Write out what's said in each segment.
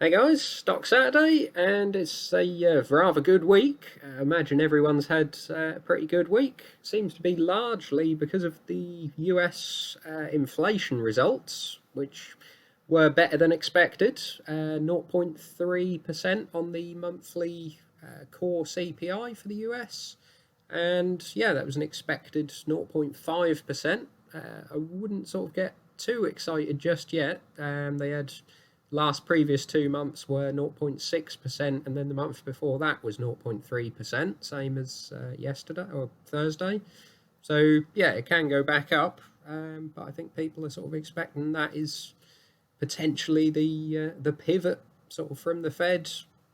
Hey guys, Stock Saturday, and it's a rather good week. I imagine everyone's had a pretty good week. Seems to be largely because of the US inflation results, which were better than expected. 0.3% on the monthly core CPI for the US. And yeah, that was an expected 0.5%. I wouldn't sort of get too excited just yet. They had last previous 2 months were 0.6%, and then the month before that was 0.3%, same as yesterday or Thursday. So yeah, it can go back up, but I think people are sort of expecting that is potentially the pivot sort of from the Fed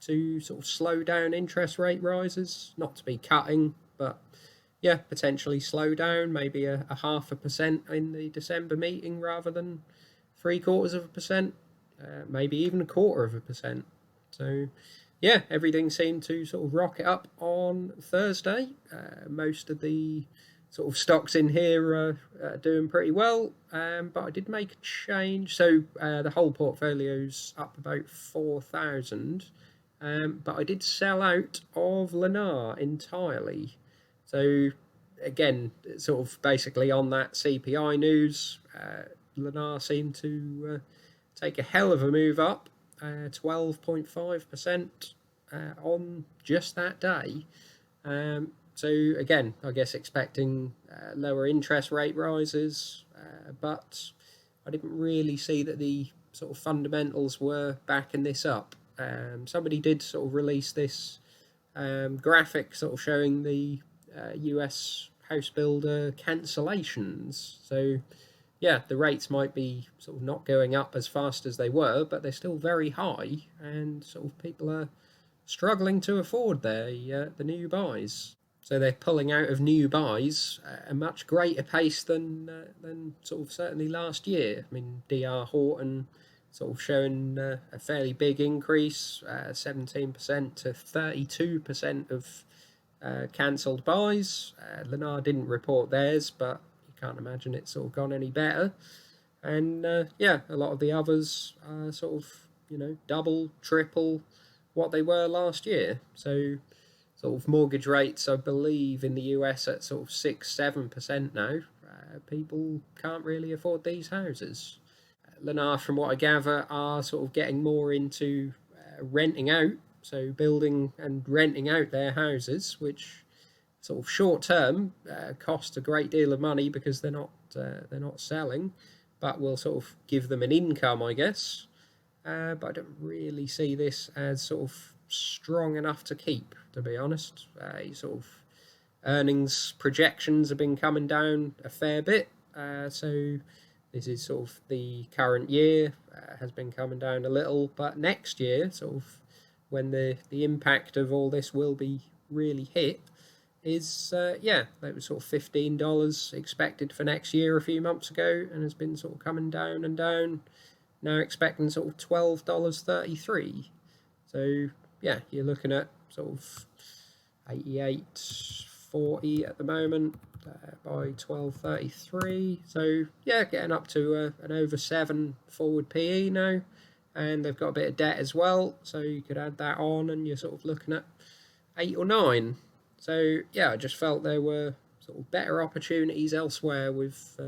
to sort of slow down interest rate rises, not to be cutting, but yeah, potentially slow down, maybe a 0.5% in the December meeting rather than 0.75%, maybe even 0.25%. So yeah, everything seemed to sort of rocket up on Thursday. Most of the sort of stocks in here are doing pretty well, but I did make a change. So the whole portfolio's up about 4,000, but I did sell out of Lennar entirely. So again, sort of basically on that CPI news, Lennar seemed to take a hell of a move up, 12.5% on just that day. So again, I guess expecting lower interest rate rises, but I didn't really see that the sort of fundamentals were backing this up. Somebody did sort of release this graphic sort of showing the US house builder cancellations. So yeah, the rates might be sort of not going up as fast as they were, but they're still very high, and sort of people are struggling to afford the new buys. So they're pulling out of new buys at a much greater pace than sort of certainly last year. I mean, DR Horton sort of showing a fairly big increase, 17% to 32% of cancelled buys. Lennar didn't report theirs, but you can't imagine it's sort of gone any better. And yeah, a lot of the others are sort of double, triple what they were last year. So sort of mortgage rates, I believe, in the US at sort of 6-7% now. People can't really afford these houses. Lennar, from what I gather, are sort of getting more into renting out, so building and renting out their houses, which sort of short term cost a great deal of money because they're not selling, but will sort of give them an income, I guess. But I don't really see this as sort of strong enough to keep, to be honest. Sort of earnings projections have been coming down a fair bit, so this is sort of the current year has been coming down a little, but next year, sort of when the impact of all this will be really hit, is yeah, that was sort of $15 expected for next year a few months ago, and has been sort of coming down and down. Now expecting sort of $12.33. So yeah, you're looking at sort of 88.40 at the moment by 12.33. So yeah, getting up to an over 7 forward PE now, and they've got a bit of debt as well, so you could add that on, and you're sort of looking at 8 or 9. So yeah, I just felt there were sort of better opportunities elsewhere with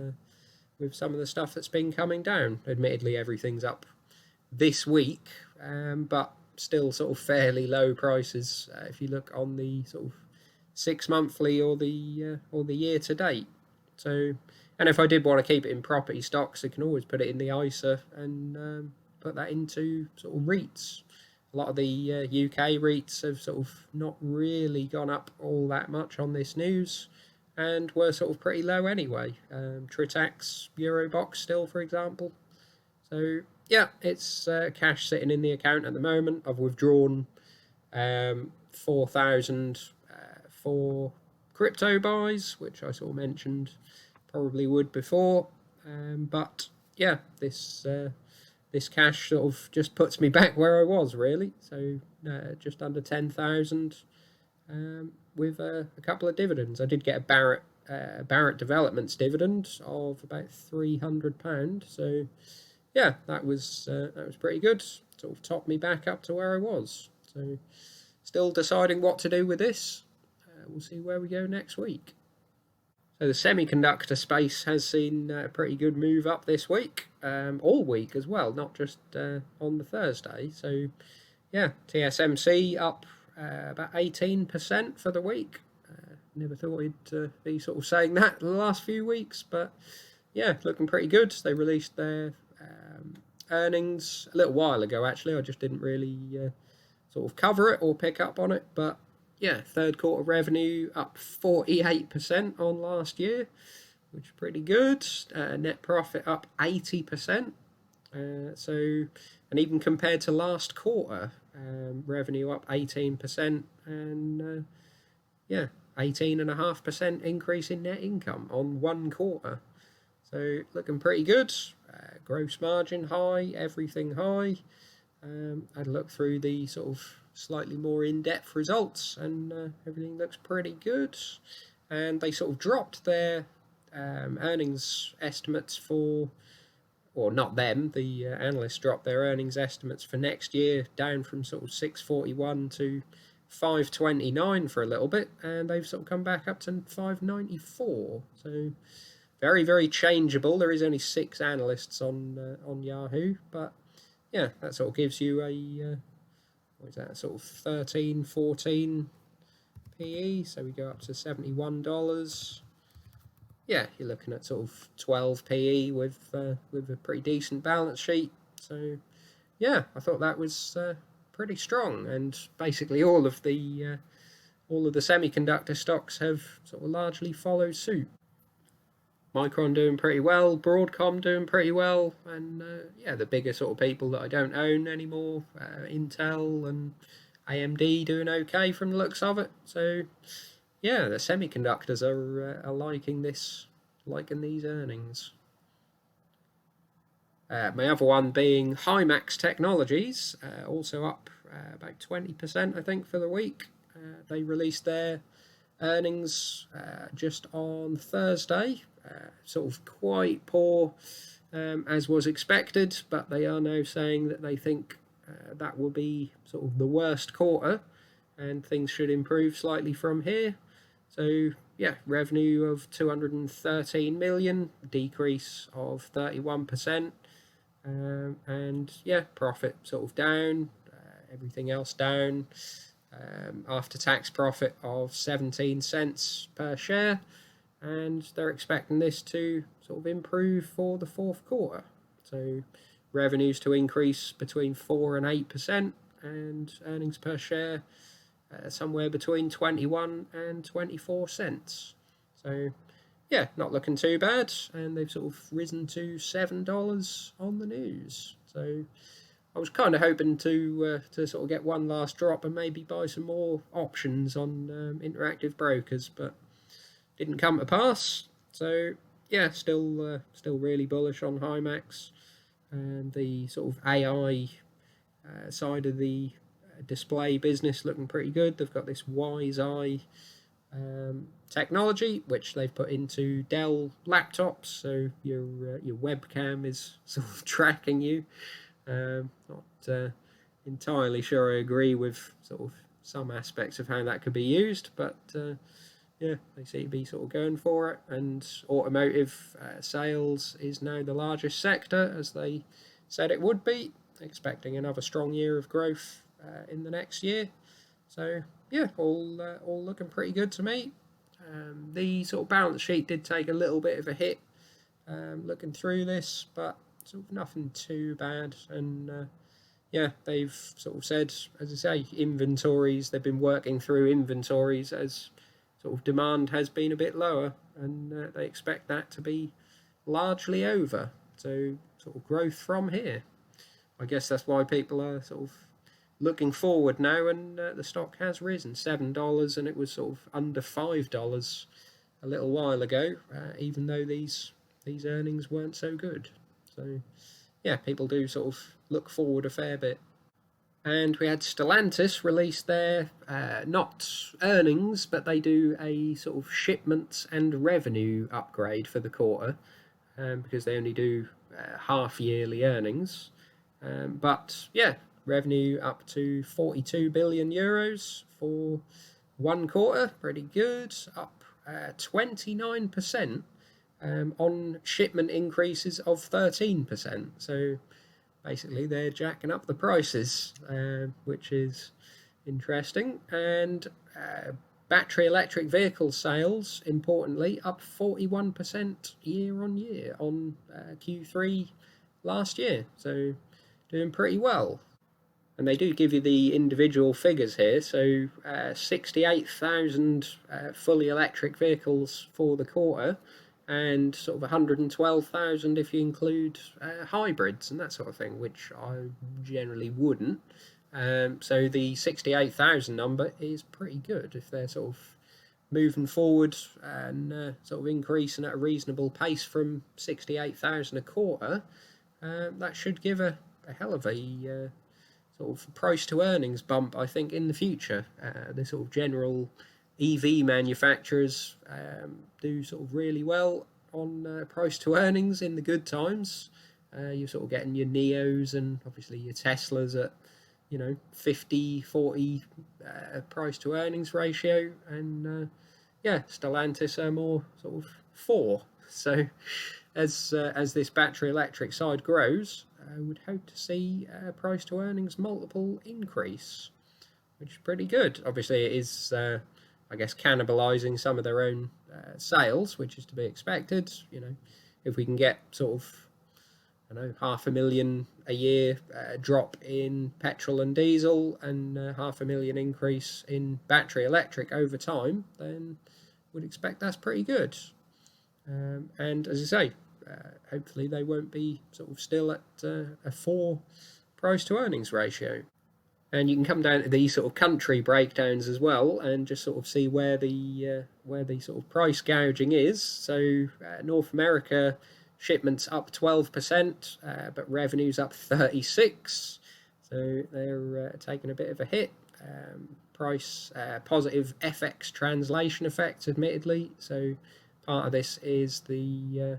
some of the stuff that's been coming down. Admittedly, everything's up this week, but still sort of fairly low prices if you look on the sort of 6 monthly or the year to date. So, and if I did want to keep it in property stocks, I can always put it in the ISA and put that into sort of REITs. A lot of the UK REITs have sort of not really gone up all that much on this news, and were sort of pretty low anyway. Tritax, Eurobox still, for example. So yeah, it's cash sitting in the account at the moment. I've withdrawn 4,000 for crypto buys, which I sort of mentioned probably would before. But yeah, this cash sort of just puts me back where I was, really. So just under 10,000 with a couple of dividends. I did get a Barrett Developments dividend of about £300. So yeah, that was pretty good. sort of topped me back up to where I was. So still deciding what to do with this. We'll see where we go next week. So the semiconductor space has seen a pretty good move up this week, all week as well, not just on the Thursday. So yeah, TSMC up about 18% for the week. Never thought we'd be sort of saying that the last few weeks, but yeah, looking pretty good. They released their earnings a little while ago, actually. I just didn't really sort of cover it or pick up on it, but yeah, third quarter revenue up 48% on last year, which is pretty good. Net profit up 80%. And even compared to last quarter, revenue up 18%, and yeah, 18.5% increase in net income on one quarter. So looking pretty good. Gross margin high, everything high. I'd look through the sort of slightly more in-depth results, and everything looks pretty good. And they sort of dropped their earnings estimates for, or not them, the analysts dropped their earnings estimates for next year down from sort of 641 to 529 for a little bit, and they've sort of come back up to 594. So very, very changeable. There is only 6 analysts on Yahoo, but yeah, that sort of gives you a what is that, sort of 13, 14 PE. So we go up to $71. Yeah, you're looking at sort of 12 PE with a pretty decent balance sheet. So yeah, I thought that was pretty strong, and basically all of the semiconductor stocks have sort of largely followed suit. Micron doing pretty well, Broadcom doing pretty well, and yeah, the bigger sort of people that I don't own anymore, Intel and AMD doing okay from the looks of it. So yeah, the semiconductors are liking these earnings. My other one being HighMax Technologies, also up about 20%, I think, for the week. They released their earnings just on Thursday. Sort of quite poor, as was expected, but they are now saying that they think that will be sort of the worst quarter, and things should improve slightly from here. So yeah, revenue of 213 million, decrease of 31%, and yeah, profit sort of down, everything else down. After tax profit of 17 cents per share, and they're expecting this to sort of improve for the fourth quarter. So revenues to increase between 4 and 8%, and earnings per share somewhere between 21 and 24 cents. So yeah, not looking too bad, and they've sort of risen to $7 on the news. So I was kind of hoping to sort of get one last drop and maybe buy some more options on Interactive Brokers, but didn't come to pass. So yeah, still really bullish on HighMax, and the sort of AI side of the display business looking pretty good. They've got this Wise Eye technology which they've put into Dell laptops, so your webcam is sort of tracking you. Not entirely sure I agree with sort of some aspects of how that could be used, but yeah, they seem to be sort of going for it. And automotive sales is now the largest sector, as they said it would be, expecting another strong year of growth in the next year. So yeah, all looking pretty good to me. The sort of balance sheet did take a little bit of a hit looking through this, but sort of nothing too bad. And yeah, they've sort of said, as I say, inventories, they've been working through inventories as sort of demand has been a bit lower, and they expect that to be largely over. So sort of growth from here. I guess that's why people are sort of looking forward now, and the stock has risen $7, and it was sort of under $5 a little while ago, even though these earnings weren't so good. So yeah, people do sort of look forward a fair bit. And we had Stellantis release their not earnings, but they do a sort of shipments and revenue upgrade for the quarter, because they only do half yearly earnings. But yeah, revenue up to 42 billion euros for one quarter, pretty good, up 29% on shipment increases of 13%. So basically they're jacking up the prices, which is interesting. And battery electric vehicle sales, importantly, up 41% year on year on Q3 last year. So doing pretty well. And they do give you the individual figures here. So 68,000 fully electric vehicles for the quarter, and sort of 112,000 if you include hybrids and that sort of thing, which I generally wouldn't. So the 68,000 number is pretty good if they're sort of moving forward and sort of increasing at a reasonable pace from 68,000 a quarter. That should give a hell of a sort of price to earnings bump, I think, in the future. The sort of general EV manufacturers do sort of really well on price to earnings in the good times. You're sort of getting your Neos and obviously your Teslas at 50-40 price to earnings ratio, and Stellantis are more sort of 4. So as this battery electric side grows, I would hope to see price to earnings multiple increase, which is pretty good. Obviously it is I guess cannibalizing some of their own sales, which is to be expected. If we can get sort of 500,000 a year drop in petrol and diesel, and 500,000 increase in battery electric over time, then would expect that's pretty good. And as I say, hopefully they won't be sort of still at a 4 price to earnings ratio. And you can come down to these sort of country breakdowns as well, and just sort of see where the sort of price gouging is. So North America, shipments up 12%, but revenues up 36%. So they're taking a bit of a hit. Price positive FX translation effects, admittedly. So part of this is the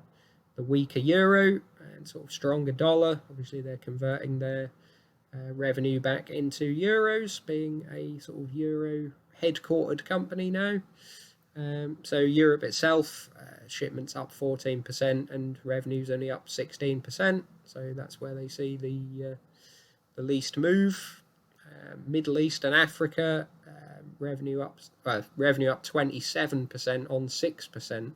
weaker euro and sort of stronger dollar. Obviously, they're converting their revenue back into euros, being a sort of euro headquartered company now. So Europe itself, shipments up 14% and revenues only up 16%. So that's where they see the least move. Middle East and Africa, revenue up 27% on 6%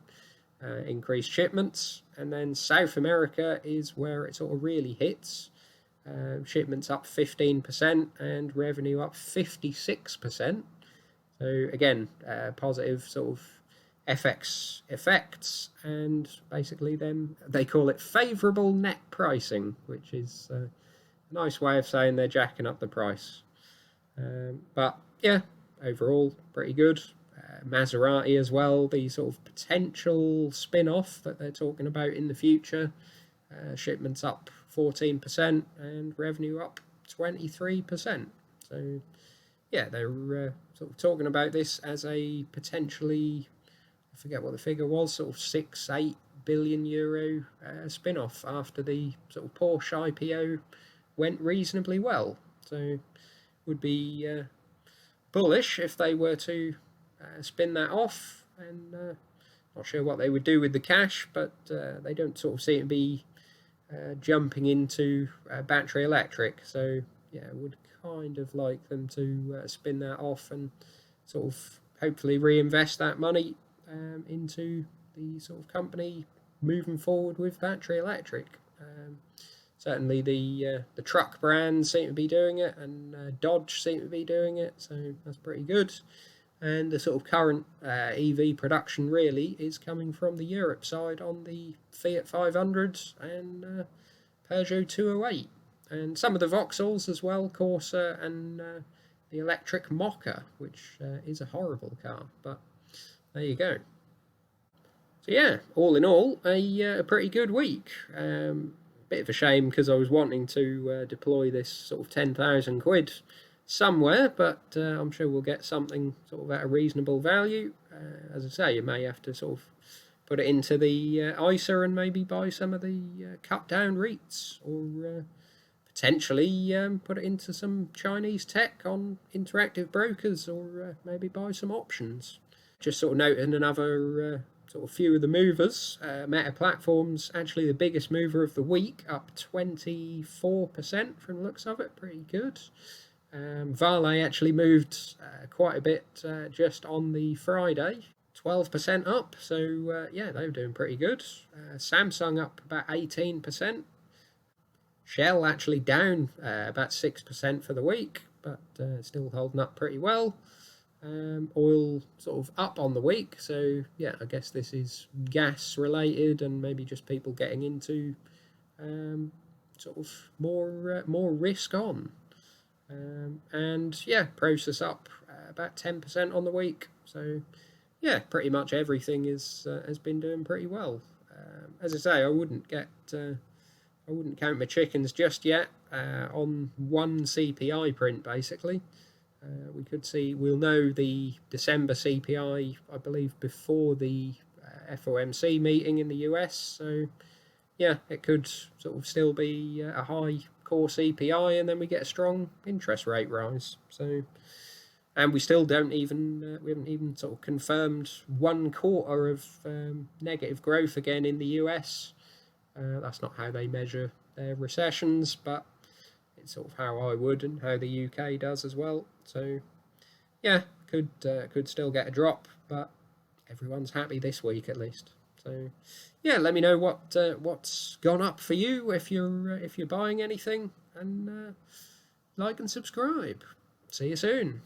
increased shipments. And then South America is where it sort of really hits. Shipments up 15% and revenue up 56%. So again, positive sort of FX effects, and basically they call it favourable net pricing, which is a nice way of saying they're jacking up the price. But yeah, overall pretty good. Maserati as well, the sort of potential spin-off that they're talking about in the future. Shipments up 14% and revenue up 23%. So yeah, they're sort of talking about this as a potentially, I forget what the figure was, sort of 6-8 billion euro spin-off after the sort of Porsche IPO went reasonably well. So would be bullish if they were to spin that off, and not sure what they would do with the cash, but they don't sort of seem to be jumping into battery electric. So yeah, would kind of like them to spin that off and sort of hopefully reinvest that money into the sort of company moving forward with battery electric. Certainly the truck brands seem to be doing it, and Dodge seem to be doing it, so that's pretty good. And the sort of current EV production really is coming from the Europe side on the Fiat 500 and Peugeot 208. And some of the Vauxhalls as well, Corsa, and the electric Mocha, which is a horrible car, but there you go. So yeah, all in all, a pretty good week. Bit of a shame because I was wanting to deploy this sort of 10,000 quid somewhere, but I'm sure we'll get something sort of at a reasonable value. As I say, you may have to sort of put it into the ISA and maybe buy some of the cut down REITs, or potentially put it into some Chinese tech on interactive brokers, or maybe buy some options. Just sort of noting another sort of few of the movers. Meta Platforms, actually the biggest mover of the week, up 24% from the looks of it, pretty good. Vale actually moved quite a bit just on the Friday, 12% up, so yeah, they were doing pretty good. Samsung up about 18%. Shell actually down about 6% for the week, but still holding up pretty well. Oil sort of up on the week, so yeah, I guess this is gas related and maybe just people getting into sort of more risk on. And yeah, process up about 10% on the week, so yeah, pretty much everything has been doing pretty well. As I say, I wouldn't count my chickens just yet on one CPI print, basically. We'll know the December CPI, I believe, before the FOMC meeting in the US. So, yeah, it could sort of still be a high core CPI, and then we get a strong interest rate rise. So, and we still don't even we haven't even sort of confirmed 1 quarter of negative growth again in the US. That's not how they measure their recessions, but it's sort of how I would and how the UK does as well. So, yeah, could still get a drop, but everyone's happy this week at least. So, yeah, let me know what's gone up for you if you're buying anything, and like and subscribe. See you soon.